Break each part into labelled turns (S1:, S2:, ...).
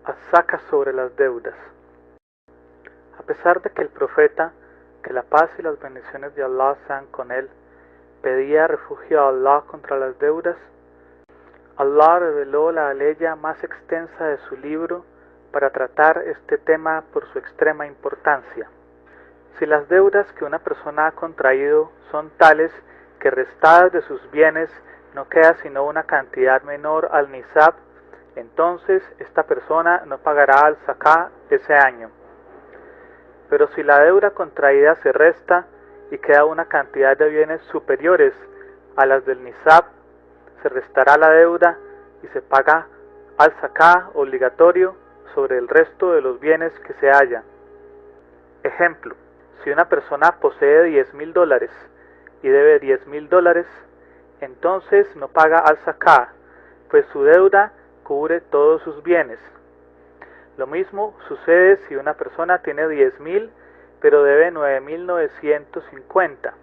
S1: As-Saka sobre las deudas. A pesar de que el profeta, que la paz y las bendiciones de Allah sean con él, pedía refugio a Allah contra las deudas, Allah reveló la aleya más extensa de su libro para tratar este tema por su extrema importancia. Si las deudas que una persona ha contraído son tales que restadas de sus bienes no queda sino una cantidad menor al nisab, entonces esta persona no pagará al zaká ese año. Pero si la deuda contraída se resta y queda una cantidad de bienes superiores a las del nisab, se restará la deuda y se paga al zaká obligatorio sobre el resto de los bienes que se hallan. Ejemplo, si una persona posee $10,000 y debe $10,000, entonces no paga al zaká, pues su deuda cubre todos sus bienes. Lo mismo sucede si una persona tiene 10,000 pero debe 9,950.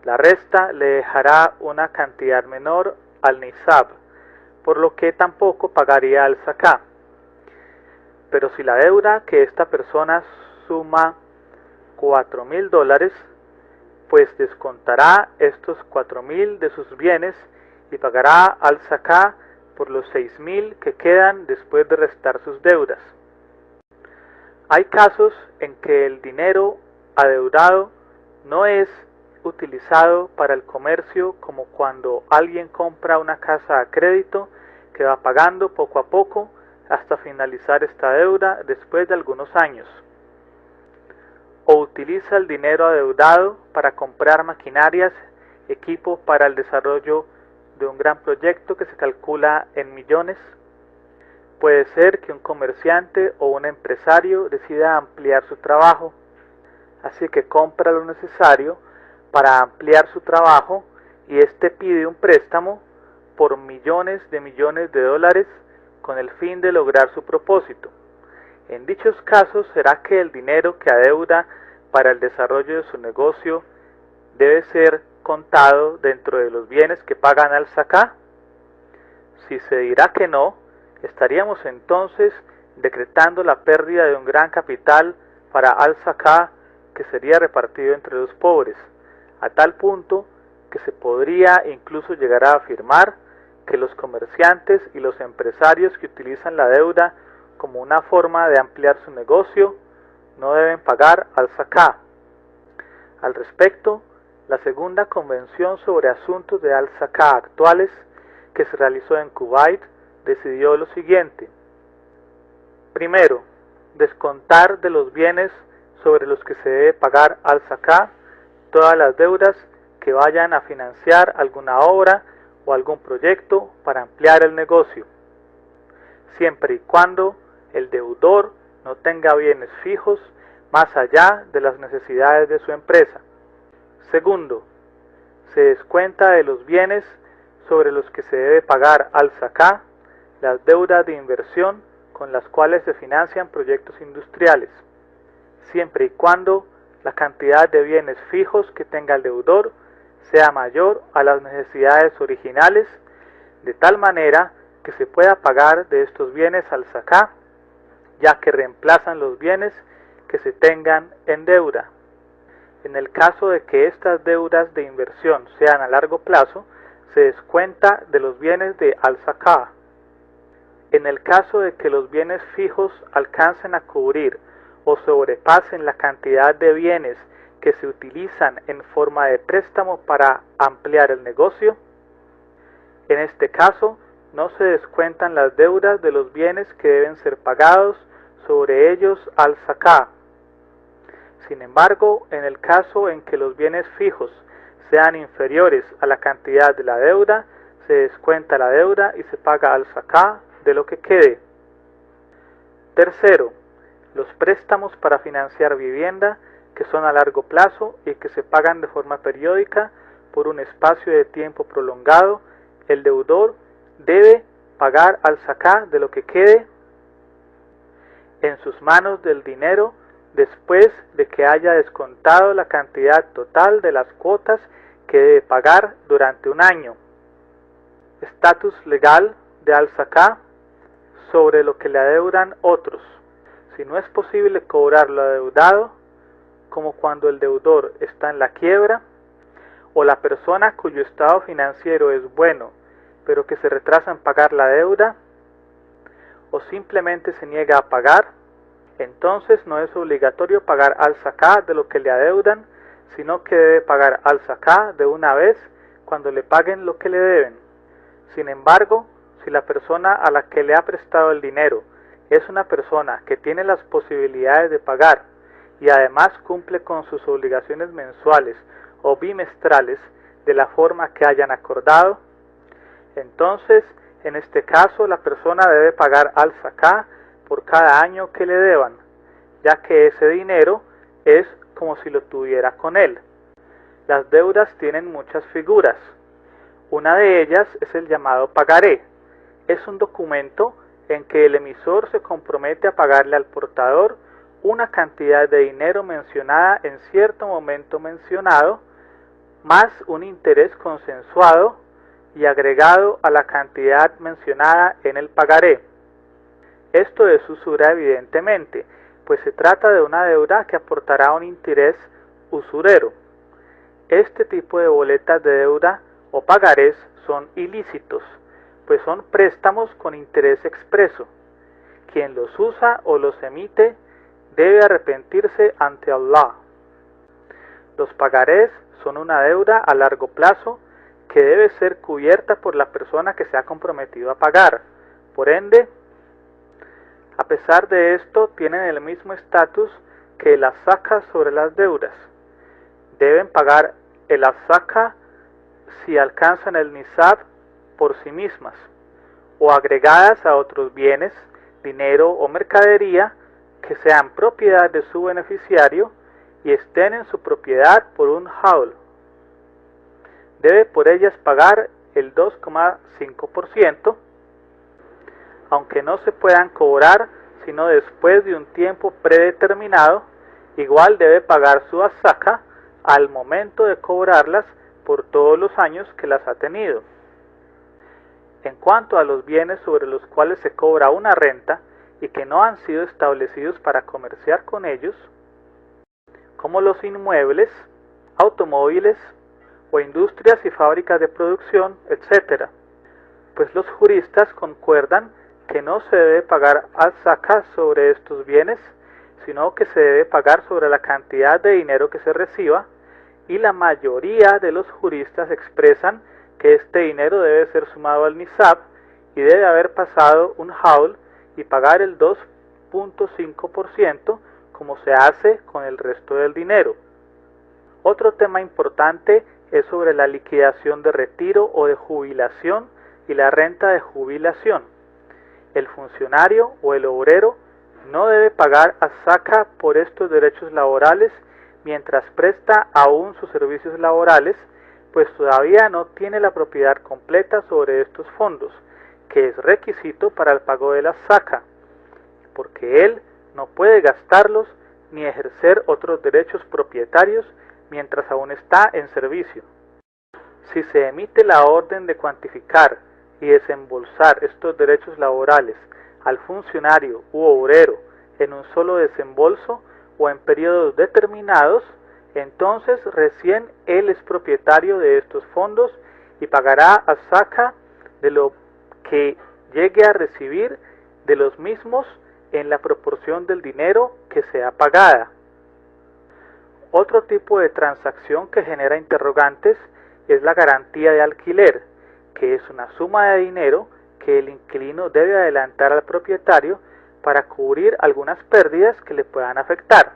S1: La resta le dejará una cantidad menor al nisab, por lo que tampoco pagaría al zaká. Pero si la deuda que esta persona suma $4,000, pues descontará estos 4,000 de sus bienes y pagará al zaká por los 6,000 que quedan después de restar sus deudas. Hay casos en que el dinero adeudado no es utilizado para el comercio, como cuando alguien compra una casa a crédito que va pagando poco a poco hasta finalizar esta deuda después de algunos años. O utiliza el dinero adeudado para comprar maquinarias, equipo para el desarrollo de un gran proyecto que se calcula en millones. Puede ser que un comerciante o un empresario decida ampliar su trabajo, así que compra lo necesario para ampliar su trabajo y éste pide un préstamo por millones de dólares con el fin de lograr su propósito. En dichos casos, ¿será que el dinero que adeuda para el desarrollo de su negocio debe ser contado dentro de los bienes que pagan al zaká? Si se dirá que no, estaríamos entonces decretando la pérdida de un gran capital para al zaká que sería repartido entre los pobres, a tal punto que se podría incluso llegar a afirmar que los comerciantes y los empresarios que utilizan la deuda como una forma de ampliar su negocio no deben pagar al zaká. Al respecto, la segunda convención sobre asuntos de al zaká actuales, que se realizó en Kuwait, decidió lo siguiente. Primero, descontar de los bienes sobre los que se debe pagar al zaká todas las deudas que vayan a financiar alguna obra o algún proyecto para ampliar el negocio, siempre y cuando el deudor no tenga bienes fijos más allá de las necesidades de su empresa. Segundo, se descuenta de los bienes sobre los que se debe pagar al zaká las deudas de inversión con las cuales se financian proyectos industriales, siempre y cuando la cantidad de bienes fijos que tenga el deudor sea mayor a las necesidades originales, de tal manera que se pueda pagar de estos bienes al zaká, ya que reemplazan los bienes que se tengan en deuda. En el caso de que estas deudas de inversión sean a largo plazo, se descuenta de los bienes de al zaká. En el caso de que los bienes fijos alcancen a cubrir o sobrepasen la cantidad de bienes que se utilizan en forma de préstamo para ampliar el negocio, en este caso no se descuentan las deudas de los bienes que deben ser pagados sobre ellos al zaká. Sin embargo, en el caso en que los bienes fijos sean inferiores a la cantidad de la deuda, se descuenta la deuda y se paga al zaká de lo que quede. Tercero, los préstamos para financiar vivienda que son a largo plazo y que se pagan de forma periódica por un espacio de tiempo prolongado, el deudor debe pagar al zaká de lo que quede en sus manos del dinero después de que haya descontado la cantidad total de las cuotas que debe pagar durante un año. Estatus legal de al zaká. sobre lo que le adeudan otros. Si no es posible cobrar lo adeudado, como cuando el deudor está en la quiebra, o la persona cuyo estado financiero es bueno, pero que se retrasa en pagar la deuda, o simplemente se niega a pagar, entonces no es obligatorio pagar al-Zaká de lo que le adeudan, sino que debe pagar al-Zaká de una vez cuando le paguen lo que le deben. Sin embargo, si la persona a la que le ha prestado el dinero es una persona que tiene las posibilidades de pagar y además cumple con sus obligaciones mensuales o bimestrales de la forma que hayan acordado, entonces en este caso la persona debe pagar al-Zaká por cada año que le deban, ya que ese dinero es como si lo tuviera con él. Las deudas tienen muchas figuras. Una de ellas es el llamado pagaré. Es un documento en que el emisor se compromete a pagarle al portador una cantidad de dinero mencionada en cierto momento mencionado, más un interés consensuado y agregado a la cantidad mencionada en el pagaré. Esto es usura evidentemente, pues se trata de una deuda que aportará un interés usurero. Este tipo de boletas de deuda o pagarés son ilícitos, pues son préstamos con interés expreso. Quien los usa o los emite debe arrepentirse ante Allah. Los pagarés son una deuda a largo plazo que debe ser cubierta por la persona que se ha comprometido a pagar. Por ende, a pesar de esto, tienen el mismo estatus que el az-Zaka sobre las deudas. Deben pagar el az-Zaka si alcanzan el nisab por sí mismas, o agregadas a otros bienes, dinero o mercadería que sean propiedad de su beneficiario y estén en su propiedad por un haul. Debe por ellas pagar el 2,5%, aunque no se puedan cobrar sino después de un tiempo predeterminado. Igual debe pagar su az-Zaka al momento de cobrarlas por todos los años que las ha tenido. En cuanto a los bienes sobre los cuales se cobra una renta y que no han sido establecidos para comerciar con ellos, como los inmuebles, automóviles o industrias y fábricas de producción, etc., pues los juristas concuerdan que no se debe pagar az-Zaka sobre estos bienes, sino que se debe pagar sobre la cantidad de dinero que se reciba, y la mayoría de los juristas expresan que este dinero debe ser sumado al nisab y debe haber pasado un haul y pagar el 2,5% como se hace con el resto del dinero. Otro tema importante es sobre la liquidación de retiro o de jubilación y la renta de jubilación. El funcionario o el obrero no debe pagar az-Zaka por estos derechos laborales mientras presta aún sus servicios laborales, pues todavía no tiene la propiedad completa sobre estos fondos, que es requisito para el pago de la az-Zaka, porque él no puede gastarlos ni ejercer otros derechos propietarios mientras aún está en servicio. Si se emite la orden de cuantificar y desembolsar estos derechos laborales al funcionario u obrero en un solo desembolso o en periodos determinados, entonces recién él es propietario de estos fondos y pagará az-Zaka de lo que llegue a recibir de los mismos en la proporción del dinero que sea pagada. Otro tipo de transacción que genera interrogantes es la garantía de alquiler, que es una suma de dinero que el inquilino debe adelantar al propietario para cubrir algunas pérdidas que le puedan afectar.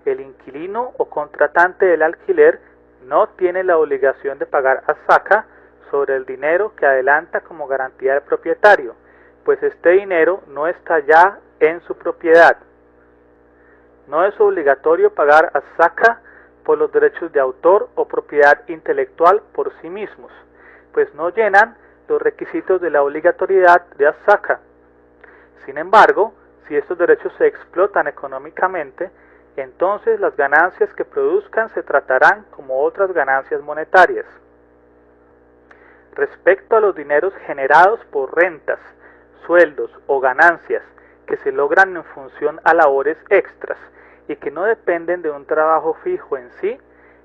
S1: El inquilino o contratante del alquiler no tiene la obligación de pagar az-Zaka sobre el dinero que adelanta como garantía del propietario, pues este dinero no está ya en su propiedad. No es obligatorio pagar az-Zaka por los derechos de autor o propiedad intelectual por sí mismos, pues no llenan los requisitos de la obligatoriedad de az-Zaka. Sin embargo, si estos derechos se explotan económicamente, entonces las ganancias que produzcan se tratarán como otras ganancias monetarias. Respecto a los dineros generados por rentas, sueldos o ganancias que se logran en función a labores extras y que no dependen de un trabajo fijo en sí,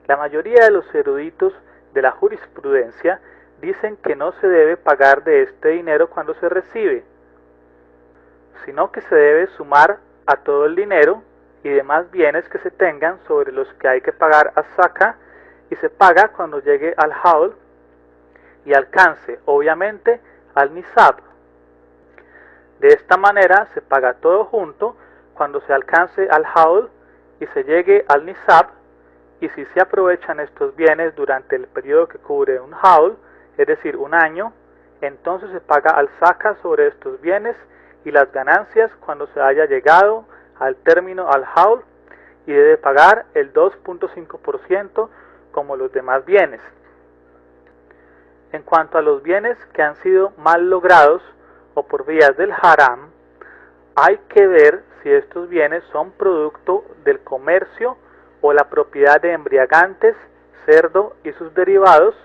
S1: la mayoría de los eruditos de la jurisprudencia dicen que no se debe pagar de este dinero cuando se recibe, sino que se debe sumar a todo el dinero y demás bienes que se tengan sobre los que hay que pagar az-zaka, y se paga cuando llegue al haul y alcance, obviamente, al nisab. De esta manera se paga todo junto cuando se alcance al haul y se llegue al nisab, y si se aprovechan estos bienes durante el periodo que cubre un haul, es decir, un año, entonces se paga al-zaka sobre estos bienes y las ganancias cuando se haya llegado al término al haul, y debe pagar el 2.5% como los demás bienes. En cuanto a los bienes que han sido mal logrados o por vías del haram, hay que ver si estos bienes son producto del comercio o la propiedad de embriagantes, cerdo y sus derivados.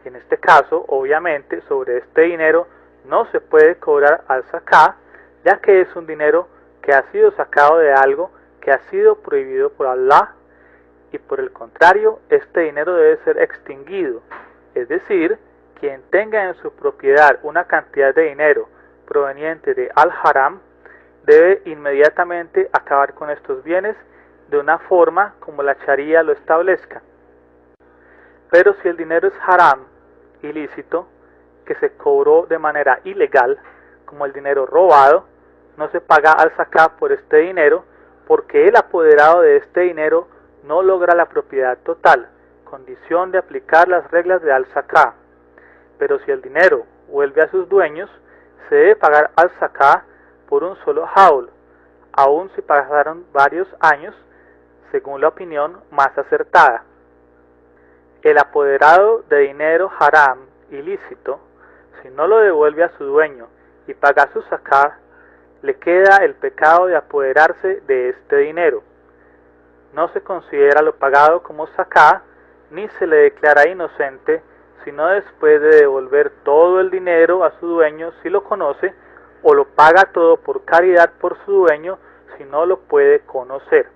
S1: En este caso, obviamente, sobre este dinero no se puede cobrar al-zaká, ya que es un dinero que ha sido sacado de algo que ha sido prohibido por Allah, y por el contrario, este dinero debe ser extinguido, es decir, quien tenga en su propiedad una cantidad de dinero proveniente de al-haram debe inmediatamente acabar con estos bienes de una forma como la Sharia lo establezca. Pero si el dinero es haram, ilícito, que se cobró de manera ilegal, como el dinero robado, no se paga al-zaká por este dinero, porque el apoderado de este dinero no logra la propiedad total, condición de aplicar las reglas de al-zaká. Pero si el dinero vuelve a sus dueños, se debe pagar al-zaká por un solo haul, aun si pasaron varios años, según la opinión más acertada. El apoderado de dinero haram ilícito, si no lo devuelve a su dueño y paga su zaká, le queda el pecado de apoderarse de este dinero. No se considera lo pagado como zaká, ni se le declara inocente, sino después de devolver todo el dinero a su dueño si lo conoce, o lo paga todo por caridad por su dueño si no lo puede conocer.